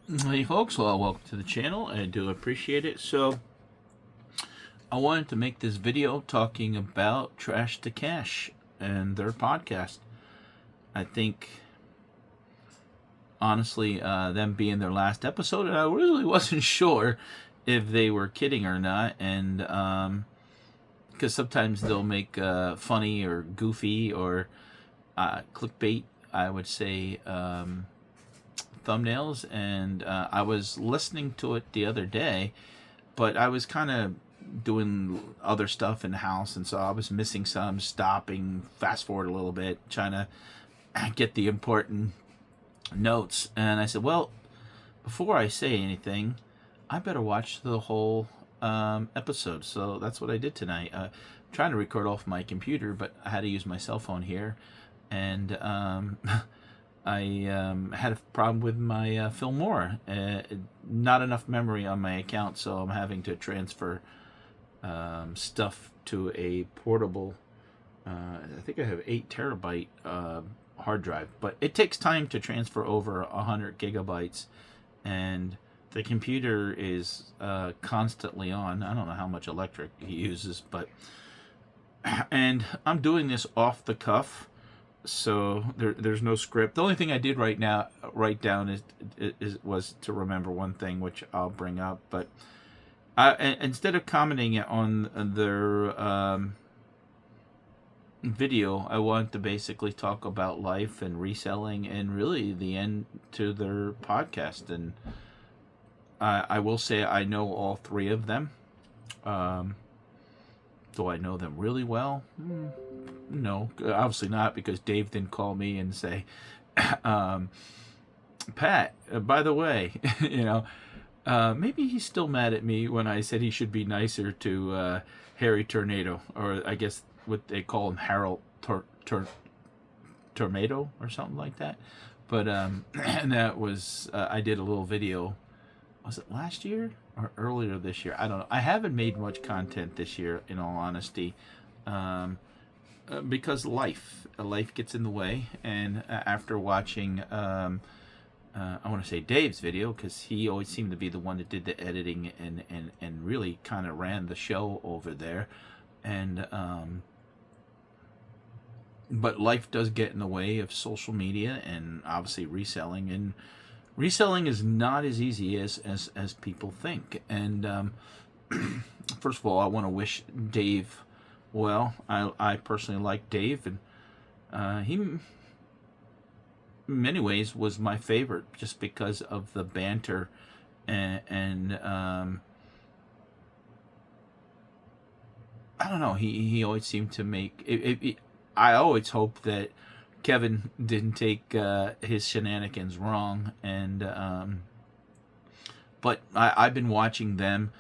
Hey folks, well, welcome to the channel. I do appreciate it. So I wanted to make this video talking about Trash to Cash and their podcast. I think honestly, them being their last episode, and I really wasn't sure if they were kidding or not, and because sometimes they'll make funny or goofy or clickbait, I would say, thumbnails, and I was listening to it the other day, but I was kind of doing other stuff in the house, and so I was missing some, stopping, fast forward a little bit, trying to get the important notes. And I said, well, before I say anything, I better watch the whole episode. So that's what I did tonight. Trying to record off my computer, but I had to use my cell phone here, and I had a problem with my Filmora. Not enough memory on my account, so I'm having to transfer stuff to a portable. I think I have 8 terabyte hard drive, but it takes time to transfer over 100 gigabytes, and the computer is constantly on. I don't know how much electric he uses, but and I'm doing this off the cuff, so there's no script. The only thing I did write down was to remember one thing, which I'll bring up. But instead of commenting on their video, I want to basically talk about life and reselling, and really the end to their podcast. And I will say I know all three of them. Do I know them really well? No, obviously not, because Dave didn't call me and say, Pat, by the way, maybe he's still mad at me when I said he should be nicer to Harry Tornado, or I guess what they call him, Harold Tornado or something like that. But and that was I did a little video. Was it last year or earlier this year? I don't know. I haven't made much content this year, in all honesty, because life gets in the way. And after watching, I want to say Dave's video, because he always seemed to be the one that did the editing and really kind of ran the show over there. And but life does get in the way of social media and obviously reselling. And reselling is not as easy as people think. And first of all, I want to wish Dave well. I personally like Dave, and he in many ways was my favorite, just because of the banter and I don't know. He always seemed to make it. I always hope that Kevin didn't take his shenanigans wrong, and but I've been watching them.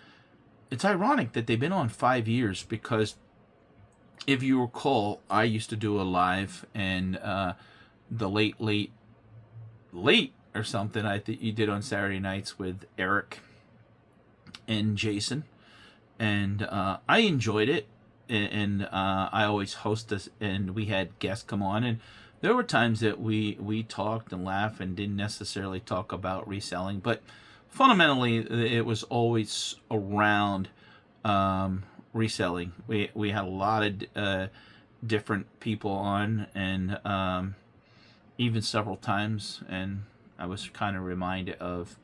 It's ironic that they've been on 5 years, because if you recall, I used to do a live, and the late or something I think you did on Saturday nights with Eric and Jason, and I enjoyed it. And I always host this, and we had guests come on, and there were times that we talked and laughed and didn't necessarily talk about reselling, but fundamentally it was always around reselling. We had a lot of different people on, and even several times, and I was kind of reminded of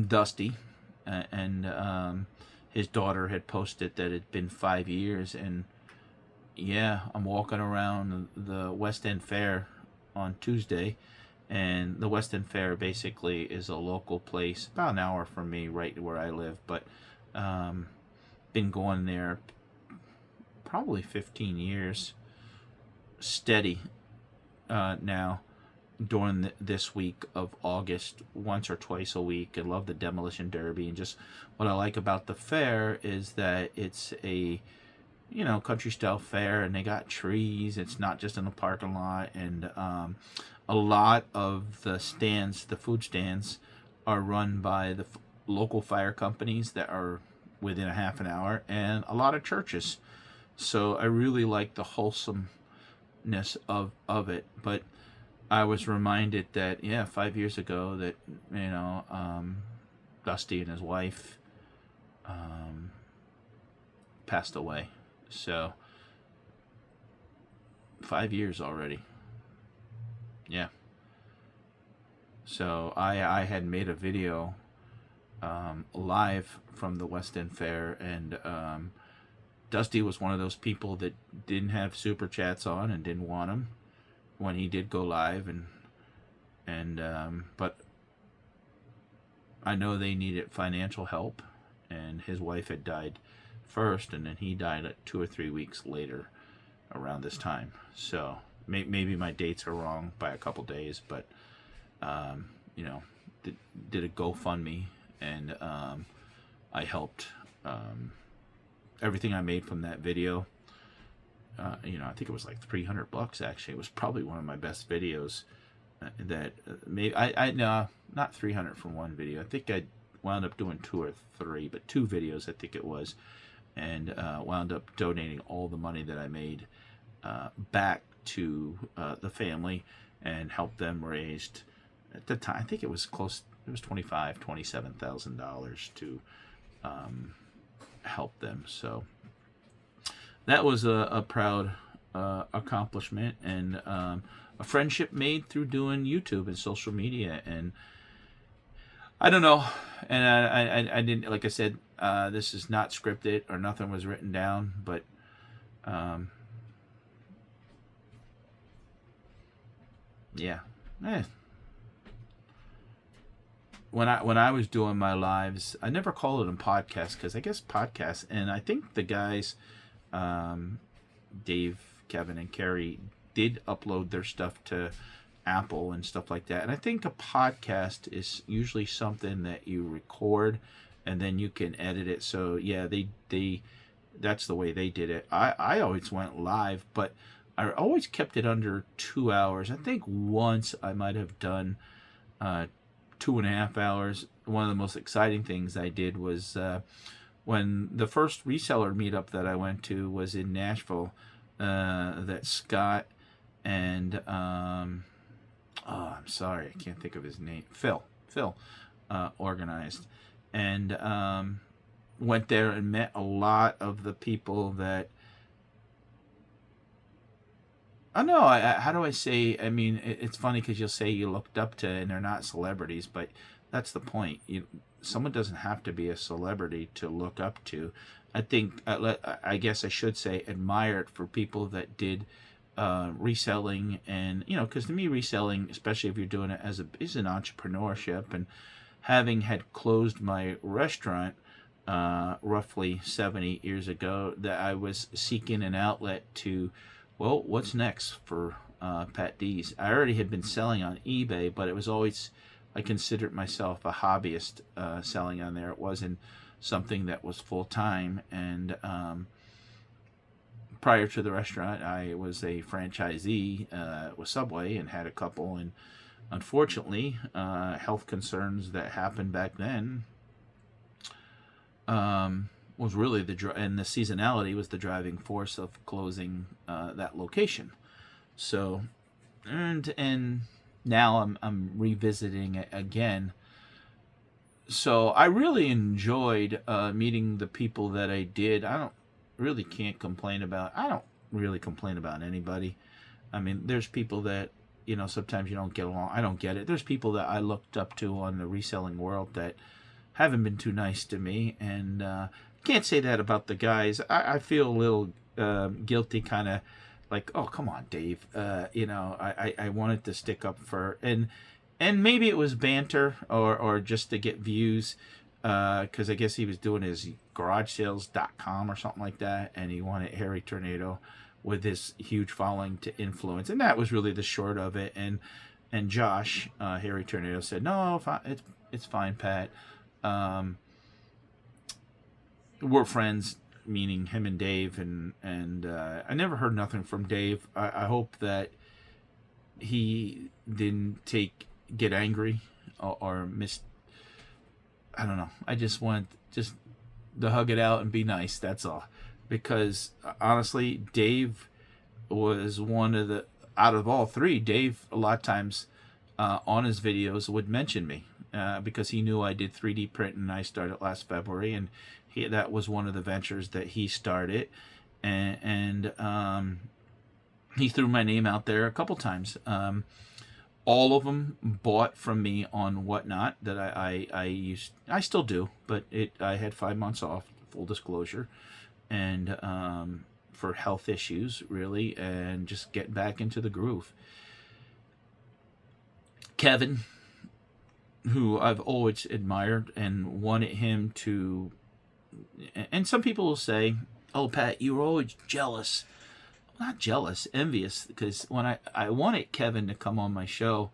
Dusty, and his daughter had posted that it had been 5 years. And yeah, I'm walking around the West End Fair on Tuesday, and the West End Fair basically is a local place about an hour from me, right where I live, but been going there probably 15 years steady now. During this week of August, once or twice a week. I love the demolition derby, and just what I like about the fair is that it's a country style fair, and they got trees. It's not just in the parking lot, and a lot of the stands, the food stands, are run by the local fire companies that are within a half an hour, and a lot of churches. So I really like the wholesomeness of it. But I was reminded that, yeah, 5 years ago that, Dusty and his wife passed away. So 5 years already. Yeah. So I had made a video live from the West End Fair, and Dusty was one of those people that didn't have super chats on and didn't want them when he did go live, and but I know they needed financial help, and his wife had died first, and then he died 2 or 3 weeks later around this time. So maybe my dates are wrong by a couple days, but did a GoFundMe, and I helped. Everything I made from that video, I think it was like $300 actually. It was probably one of my best videos. That maybe no, not 300 from one video. I think I wound up doing 2 or 3, but 2 videos I think it was, and wound up donating all the money that I made back to the family, and helped them raise, at the time I think it was close. It was $27,000 to help them. So that was a proud accomplishment, and a friendship made through doing YouTube and social media. And I don't know, and I didn't, like I said, this is not scripted or nothing was written down, but yeah. When I was doing my lives, I never called it a podcast, because I guess podcasts, and I think the guys, Dave, Kevin, and Cary, did upload their stuff to Apple and stuff like that. And I think a podcast is usually something that you record and then you can edit it. So yeah, they that's the way they did it. I always went live, but I always kept it under 2 hours. I think once I might have done 2.5 hours. One of the most exciting things I did was when the first reseller meetup that I went to was in Nashville, that Scott and I'm sorry, I can't think of his name. Phil organized, and went there and met a lot of the people that, I don't know. How do I say? I mean, it's funny because you'll say you looked up to, and they're not celebrities, but that's the point. Someone doesn't have to be a celebrity to look up to. I think, I guess I should say, admire it for people that did reselling, and because to me, reselling, especially if you're doing it is an entrepreneurship. And having had closed my restaurant roughly 7-8 years ago, that I was seeking an outlet to, well, what's next for Patdees? I already had been selling on eBay, but it was always, I considered myself a hobbyist selling on there. It wasn't something that was full-time. And prior to the restaurant, I was a franchisee with Subway and had a couple. And unfortunately, health concerns that happened back then was really and the seasonality was the driving force of closing that location. So, and now I'm revisiting it again. So I really enjoyed meeting the people that I did. I don't really complain about anybody. I mean, there's people that, sometimes you don't get along. I don't get it. There's people that I looked up to on the reselling world that haven't been too nice to me, and can't say that about the guys. I feel a little guilty, kind of like, oh, come on, Dave. I wanted to stick up for, and maybe it was banter or just to get views, because I guess he was doing his garagesales.com or something like that, and he wanted Harry Tornado with his huge following to influence, and that was really the short of it. And Josh, Harry Tornado, said, no, it's fine, Pat. We're friends, meaning him and Dave, and I never heard nothing from Dave. I hope that he didn't get angry or I don't know. I just want to hug it out and be nice. That's all. Because honestly, Dave was one of the out of all three, Dave a lot of times on his videos would mention me because he knew I did 3D print, and I started last February, and that was one of the ventures that he started, and he threw my name out there a couple times. All of them bought from me on Whatnot that I used. I still do, but I had 5 months off, full disclosure, and for health issues, really, and just getting back into the groove. Kevin, who I've always admired and wanted him to, and some people will say, "Oh, Pat, you were always jealous." Not jealous, envious, because when I wanted Kevin to come on my show,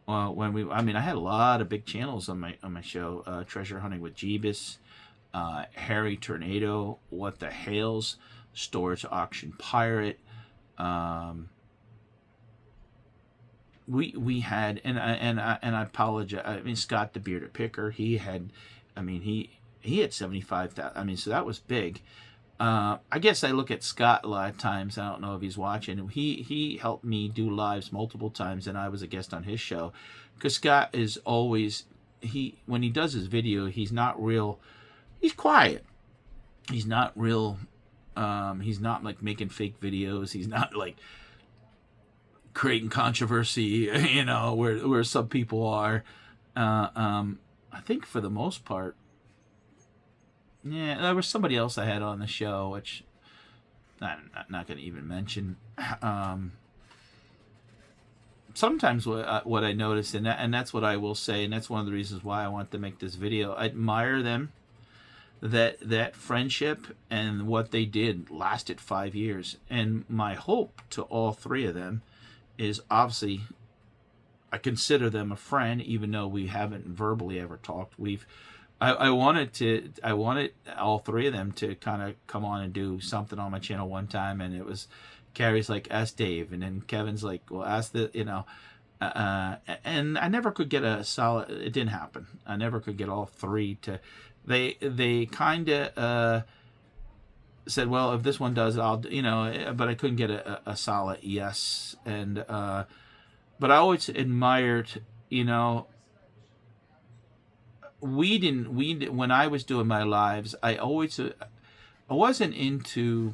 I had a lot of big channels on my show, Treasure Hunting with Jeebus, Harry Tornado, What the Hales, Storage Auction Pirate. We had, and I apologize. I mean, Scott the Bearded Picker. He had 75,000. So that was big. I guess I look at Scott a lot of times. I don't know if he's watching. He helped me do lives multiple times, and I was a guest on his show. Because Scott is always, when he does his video, he's not real. He's quiet. He's not real. He's not like making fake videos. He's not like creating controversy, where some people are. I think for the most part. Yeah, there was somebody else I had on the show, which I'm not going to even mention. Sometimes what I notice, and that's what I will say, and that's one of the reasons why I want to make this video. I admire them, that friendship and what they did lasted 5 years. And my hope to all three of them is, obviously, I consider them a friend, even though we haven't verbally ever talked. I wanted all three of them to kind of come on and do something on my channel one time, and it was, Cary's like, ask Dave, and then Kevin's like, well, ask and I never could get a solid. It didn't happen. I never could get all three to. They kind of said, well, if this one does, I'll, but I couldn't get a solid yes, and but I always admired, we didn't when I was doing my lives, I wasn't into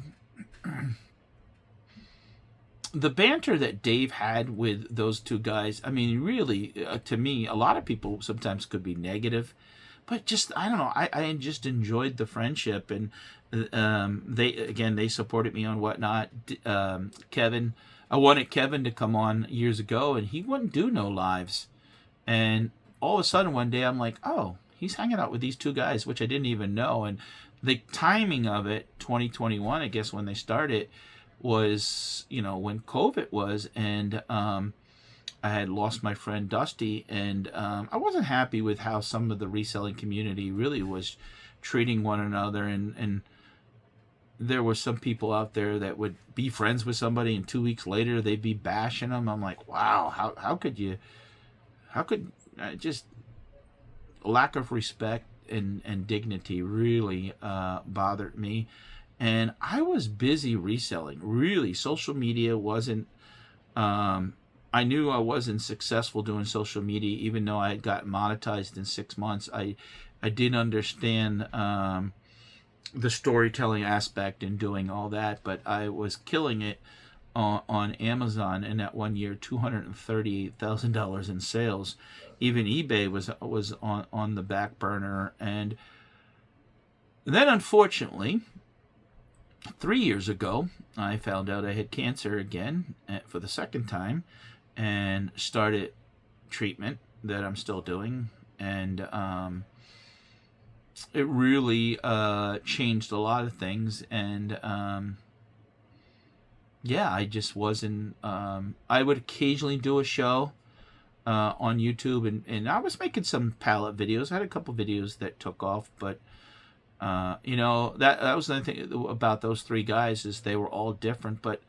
the banter that Dave had with those two guys. I mean, really, to me, a lot of people sometimes could be negative, but just, I don't know, I just enjoyed the friendship, and they supported me on Whatnot. Kevin, I wanted Kevin to come on years ago, and he wouldn't do no lives, and all of a sudden one day I'm like, oh, he's hanging out with these two guys, which I didn't even know. And the timing of it, 2021, I guess, when they started, was, when COVID was, and I had lost my friend Dusty, and I wasn't happy with how some of the reselling community really was treating one another, and there were some people out there that would be friends with somebody, and 2 weeks later they'd be bashing them. I'm like, wow, how could just lack of respect and dignity really bothered me. And I was busy reselling. Really, social media wasn't, I knew I wasn't successful doing social media, even though I had got monetized in 6 months. I didn't understand the storytelling aspect and doing all that, but I was killing it on Amazon, and that 1 year, $238,000 in sales. Even eBay was on the back burner. And then, unfortunately, 3 years ago, I found out I had cancer again for the second time, and started treatment that I'm still doing. And it really changed a lot of things. And yeah, I just wasn't. I would occasionally do a show on YouTube, and I was making some palette videos. I had a couple videos that took off, but that was the thing about those three guys, is they were all different. But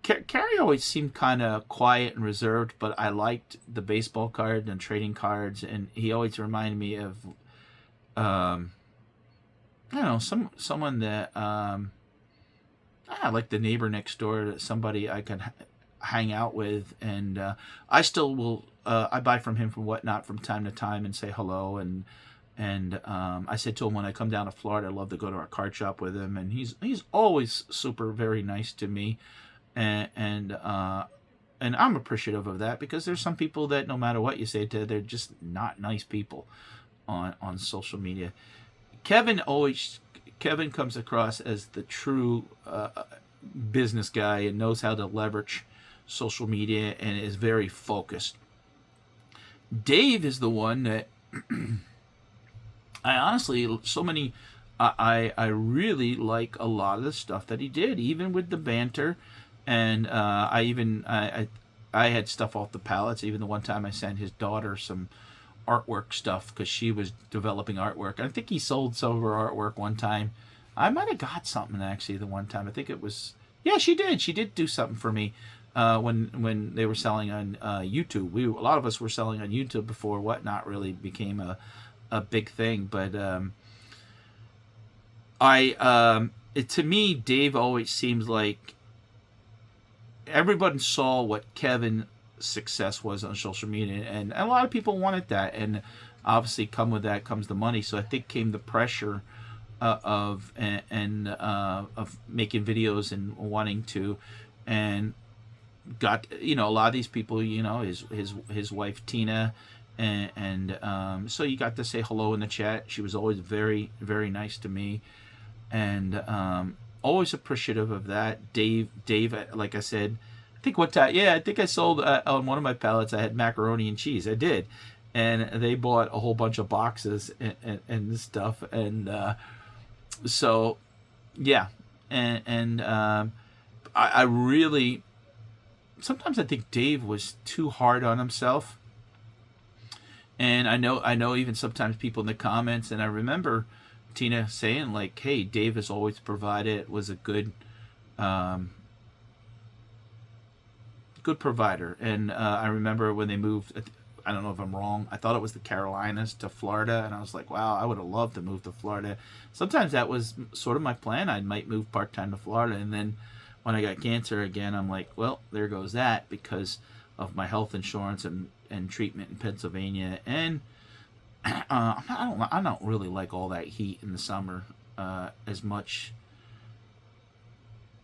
Cary always seemed kind of quiet and reserved, but I liked the baseball card and trading cards, and he always reminded me of someone that like the neighbor next door, somebody I could hang out with, and I still will. I buy from him from Whatnot from time to time and say hello, and I said to him when I come down to Florida, I'd love to go to our card shop with him, and he's always super very nice to me, and I'm appreciative of that, because there's some people that no matter what you say to, they're just not nice people on social media. Kevin comes across as the true business guy and knows how to leverage social media and is very focused. Dave is the one that I honestly, I really like a lot of the stuff that he did, even with the banter, and I had stuff off the pallets. Even the one time I sent his daughter some artwork stuff because she was developing artwork. I think he sold some of her artwork one time. I might have got something actually the one time. I think it was, yeah, she did. She did do something for me when they were selling on YouTube. A lot of us were selling on YouTube before Whatnot really became a big thing. But to me, Dave always seems like everybody saw what Kevin's success was on social media, and a lot of people wanted that, and obviously with that comes the money. So I think came the pressure of making videos and wanting to, and got, a lot of these people, his wife Tina, and so you got to say hello in the chat. She was always very, very nice to me, and always appreciative of that. Dave, like I said, I think one time, I think I sold on one of my pallets, I had macaroni and cheese. I did, and they bought a whole bunch of boxes and stuff, and so yeah, and I really, sometimes I think Dave was too hard on himself, and I know even sometimes people in the comments, and I remember Tina saying like, hey, Dave has always provided, was a good provider. And I remember when they moved, I don't know if I'm wrong, I thought it was the Carolinas to Florida, and I was like, wow, I would have loved to move to Florida. Sometimes that was sort of my plan. I might move part-time to Florida, and then when I got cancer again, I'm like, well, there goes that, because of my health insurance and treatment in Pennsylvania. And I don't really like all that heat in the summer as much.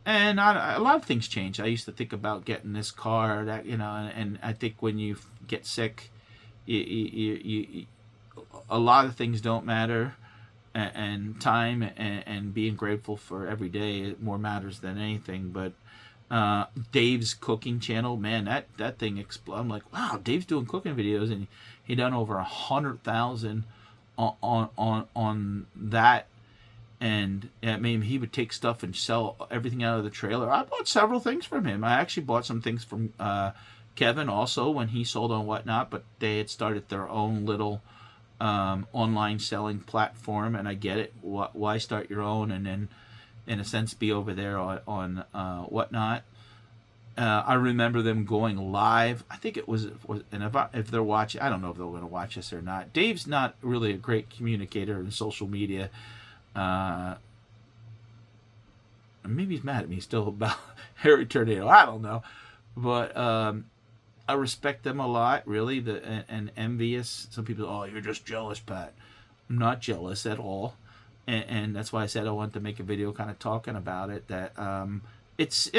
And a lot of things change. I used to think about getting this car, that, and I think when you get sick, you a lot of things don't matter, and time and being grateful for every day more matters than anything. But Dave's cooking channel, man, that thing exploded. I'm like, wow, Dave's doing cooking videos, and he done over 100,000 on that. And I mean, he would take stuff and sell everything out of the trailer. I bought several things from him. I actually bought some things from Kevin also when he sold on Whatnot, but they had started their own little online selling platform, and I get it. Why start your own and then, in a sense, be over there on Whatnot? I remember them going live. I think it was, and if they're watching, I don't know if they're going to watch this or not. Dave's not really a great communicator in social media. Maybe he's mad at me still about Harry Tornado. I don't know, but I respect them a lot, really. And envious. Some people, oh, you're just jealous, Pat. I'm not jealous at all, and that's why I said I wanted to make a video, kind of talking about it. That it's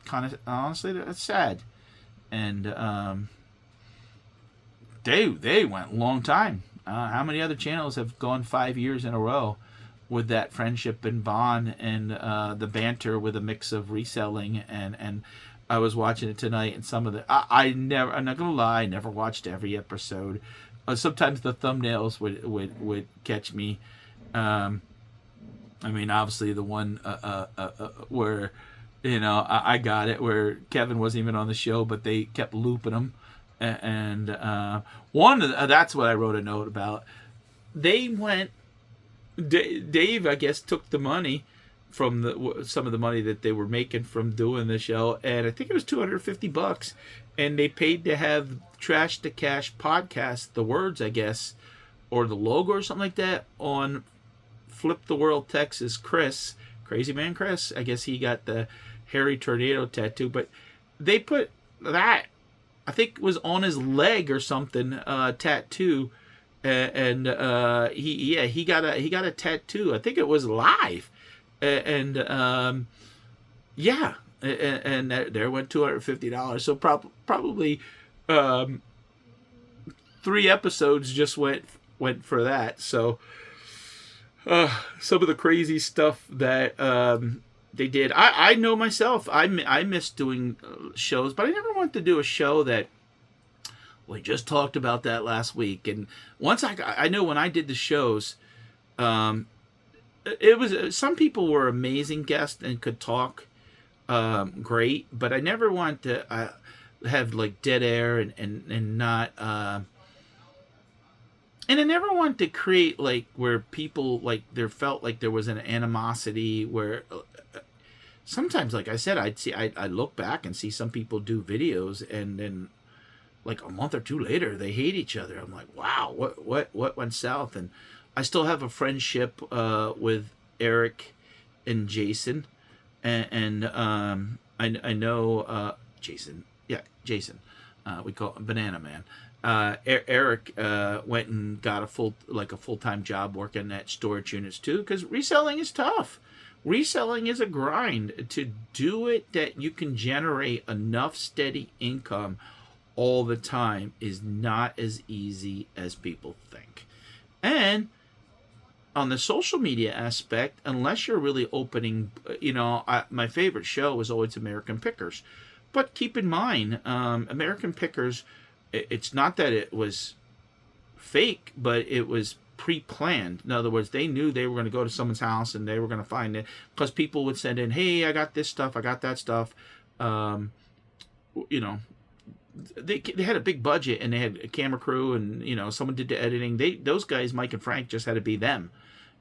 kind of, honestly, it's sad, and they went a long time. How many other channels have gone 5 years in a row with that friendship and bond and the banter with a mix of reselling, and I was watching it tonight, and some of the I'm not gonna lie, I never watched every episode. Sometimes the thumbnails would catch me. I mean, obviously the one where I got it, where Kevin wasn't even on the show, but they kept looping him. And that's what I wrote a note about. They went, Dave, I guess, took the money from some of the money that they were making from doing the show, and I think it was $250, and they paid to have Trash to Cash podcast, the words, I guess, or the logo or something like that, on Flip the World Texas. Chris, Crazy Man Chris, I guess he got the hairy tornado tattoo, but they put that, I think, was on his leg or something, tattoo, and he got a tattoo. I think it was live, and yeah, and there went $250. So probably um, 3 episodes just went for that. So some of the crazy stuff that they did. I know myself. I miss doing shows, but I never wanted to do a show that we just talked about that last week. And once I know when I did the shows, it was, some people were amazing guests and could talk great, but I never want to have like dead air and not. And I never wanted to create like where people like there felt like there was an animosity where sometimes, like I said, I look back and see some people do videos and then like a month or two later they hate each other. I'm like, wow, what went south? And I still have a friendship with Eric and Jason, and I know Jason, yeah, Jason, we call him Banana Man. Eric went and got a full-time job working at storage units too, because reselling is tough. Reselling is a grind. To do it that you can generate enough steady income all the time is not as easy as people think. And on the social media aspect, unless you're really opening, my favorite show was always American Pickers. But keep in mind, American Pickers, it's not that it was fake, but it was pre-planned. In other words, they knew they were going to go to someone's house and they were going to find it, because people would send in, hey, I got this stuff, I got that stuff. They had a big budget and they had a camera crew and someone did the editing. Those guys, Mike and Frank, just had to be them,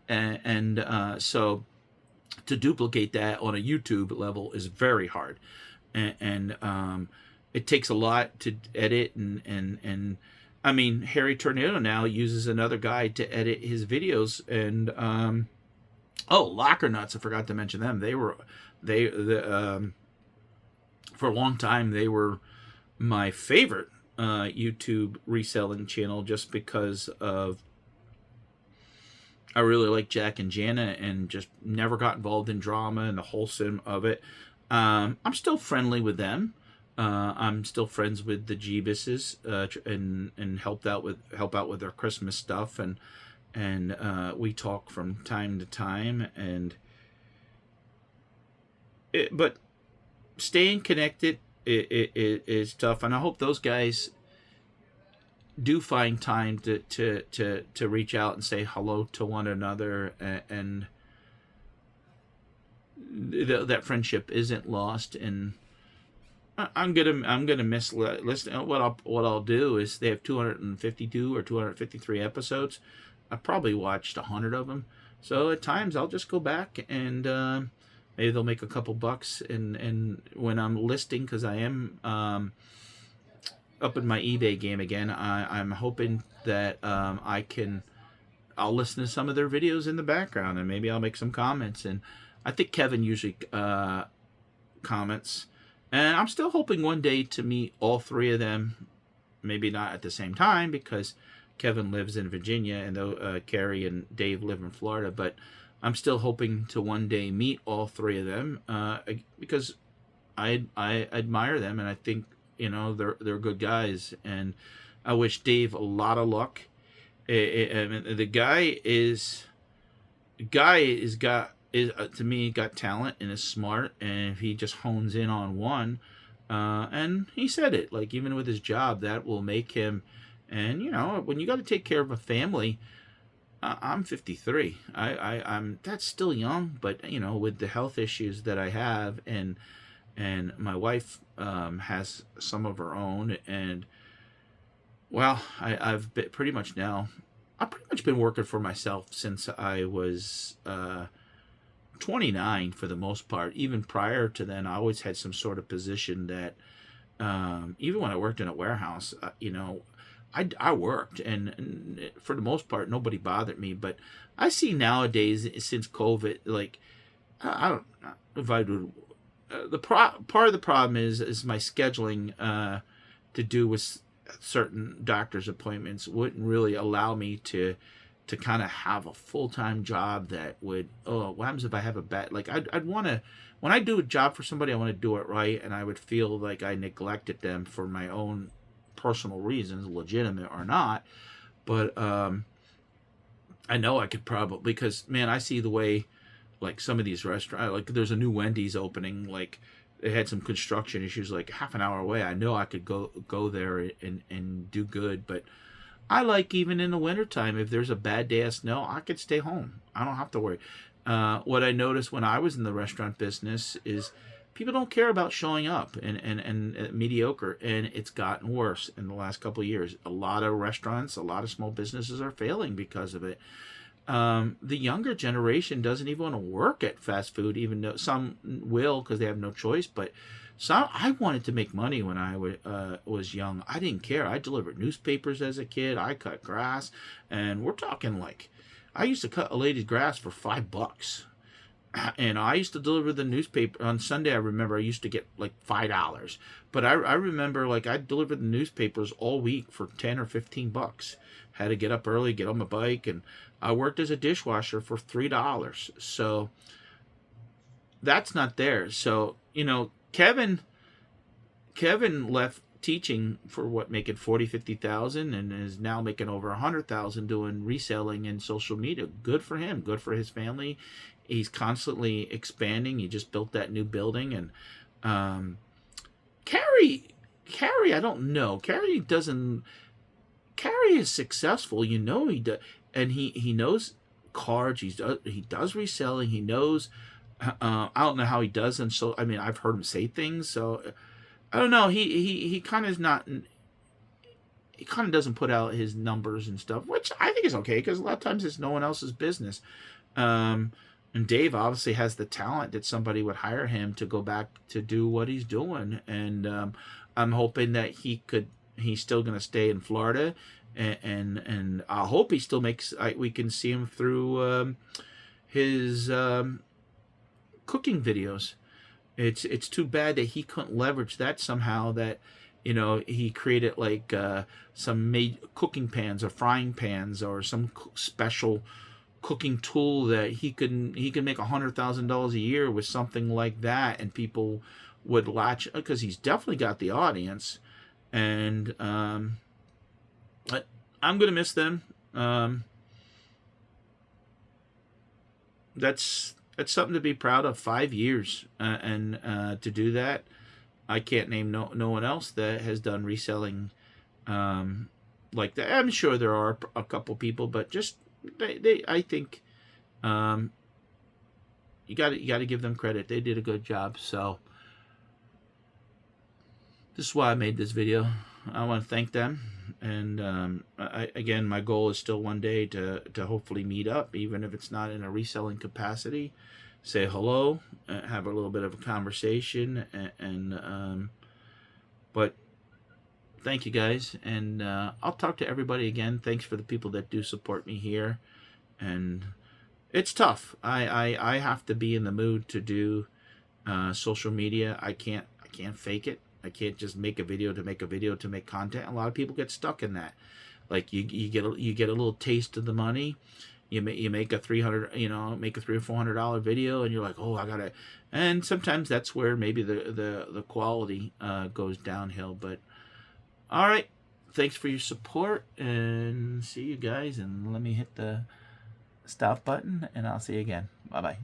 and so to duplicate that on a YouTube level is very hard, and it takes a lot to edit and I mean, Harry Tornado now uses another guy to edit his videos, and Locker Nuts, I forgot to mention them. For a long time they were my favorite YouTube reselling channel, just because of I really like Jack and Jana and just never got involved in drama and the wholesome of it. I'm still friendly with them. I'm still friends with the Jeebuses, and help out with their Christmas stuff, and we talk from time to time, but staying connected it is tough, and I hope those guys do find time to reach out and say hello to one another, and that friendship isn't lost. And I'm gonna miss listening. What I'll do is, they have 252 or 253 episodes. I probably watched 100 of them, so at times I'll just go back and maybe they'll make a couple bucks. And when I'm listing, because I am up in my eBay game again, I'm hoping that I'll listen to some of their videos in the background, and maybe I'll make some comments. And I think Kevin usually comments. And I'm still hoping one day to meet all three of them, maybe not at the same time, because Kevin lives in Virginia and Cary and Dave live in Florida. But I'm still hoping to one day meet all three of them, because I admire them, and I think they're good guys. And I wish Dave a lot of luck. The guy to me got talent and is smart, and if he just hones in on one, and he said it, like, even with his job, that will make him. And when you got to take care of a family, I'm 53. I'm that's still young, but with the health issues that I have, and my wife has some of her own, and I've pretty much been working for myself since I was 29 for the most part. Even prior to then, I always had some sort of position that, even when I worked in a warehouse, I worked, and for the most part, nobody bothered me. But I see nowadays, since COVID, like, I don't know if I would part of the problem is my scheduling to do with certain doctor's appointments wouldn't really allow me to kind of have a full-time job that would, oh, what happens if I have a bad, like I'd want to, when I do a job for somebody, I want to do it right, and I would feel like I neglected them for my own personal reasons, legitimate or not. But I know I could probably, because man, I see the way like some of these restaurants, like there's a new Wendy's opening, like they had some construction issues like half an hour away. I know I could go there and do good, but I like, even in the wintertime, if there's a bad day of snow, I could stay home. I don't have to worry. What I noticed when I was in the restaurant business is people don't care about showing up, and mediocre, and it's gotten worse in the last couple of years. A lot of restaurants, a lot of small businesses are failing because of it. The younger generation doesn't even want to work at fast food, even though some will because they have no choice. But some, I wanted to make money when I was young. I didn't care. I delivered newspapers as a kid. I cut grass, and we're talking like I used to cut a lady's grass for $5. And I used to deliver the newspaper on Sunday. I remember I used to get like $5, but I remember like I delivered the newspapers all week for 10 or 15 bucks. Had to get up early, get on my bike, and I worked as a dishwasher for $3. So that's not there. So Kevin left teaching for what, making 40,000-50,000, and is now making over 100,000 doing reselling and social media. Good for him. Good for his family. He's constantly expanding. He just built that new building. And Cary, I don't know. Cary is successful. He does, and he knows cards. He does reselling. He knows. I don't know how he does, and so I mean I've heard him say things. So I don't know. He kind of is not. He kind of doesn't put out his numbers and stuff, which I think is okay because a lot of times it's no one else's business. And Dave obviously has the talent that somebody would hire him to go back to do what he's doing. And I'm hoping that he's still going to stay in Florida. And I hope he still we can see him through his cooking videos. It's too bad that he couldn't leverage that somehow, that he created like some made cooking pans or frying pans or some special cooking tool that he can make $100,000 a year with something like that, and people would latch, because he's definitely got the audience. And but I'm gonna miss them. That's something to be proud of. 5 years, and to do that, I can't name no one else that has done reselling like that. I'm sure there are a couple people, but just they I think you got to give them credit. They did a good job. So this is why I made this video. I want to thank them, and again, my goal is still one day to hopefully meet up, even if it's not in a reselling capacity. Say hello, have a little bit of a conversation, and but thank you guys, and I'll talk to everybody again. Thanks for the people that do support me here, and it's tough. I have to be in the mood to do social media. I can't fake it. I can't just make a video to make a video to make content. A lot of people get stuck in that. Like you get a little taste of the money. You make a $300, make a $300 or $400 video, and you're like, oh, I gotta. And sometimes that's where maybe the quality goes downhill. But all right, thanks for your support, and see you guys. And let me hit the stop button, and I'll see you again. Bye bye.